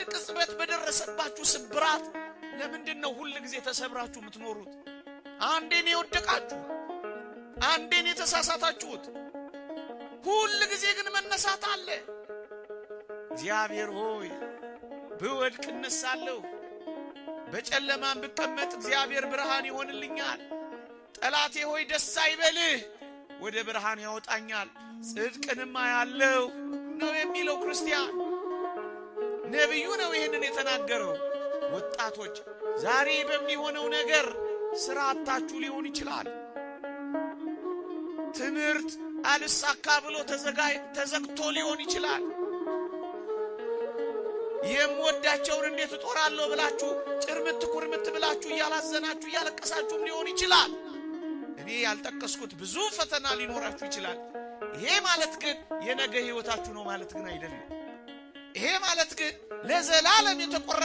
ቅጽበት በደረሰባችሁ ስብራት ለምንድነው ሁሉ ጊዜ ተሰብራችሁ የምትኖሩት? አንዴ ነው የወደቃችሁ፣ አንዴ ነው የተሳሳታችሁት። ሁሉ ጊዜ ግን መነሳት አለ። እግዚአብሔር ሆይ ብወድቅ እነሳለሁ፣ በጨለማም ብቀመጥ እግዚአብሔር ብርሃን ይሆንልኛል። ጠላቴ ሆይ ደስ አይበልህ፣ ወደ ብርሃን ያወጣኛል፣ ጽድቅንም አያለሁ ነው የሚለው ክርስቲያን። ነብዩ ነው ይሄንን የተናገረው። ወጣቶች ዛሬ በሚሆነው ነገር ስራ አጣችሁ ሊሆን ይችላል። ትምህርት አልሳካ ብሎ ተዘግቶ ሊሆን ይችላል። የምወዳቸውን እንዴት እጦራለሁ ብላችሁ ጭርምት ኩርምት ብላችሁ እያላዘናችሁ እያለቀሳችሁም ሊሆን ይችላል። እኔ ያልጠቀስኩት ብዙ ፈተና ሊኖራችሁ ይችላል። ይሄ ማለት ግን የነገ ህይወታችሁ ነው ማለት ግን አይደለም። ይሄ ማለት ግን ለዘላለም የተቆረ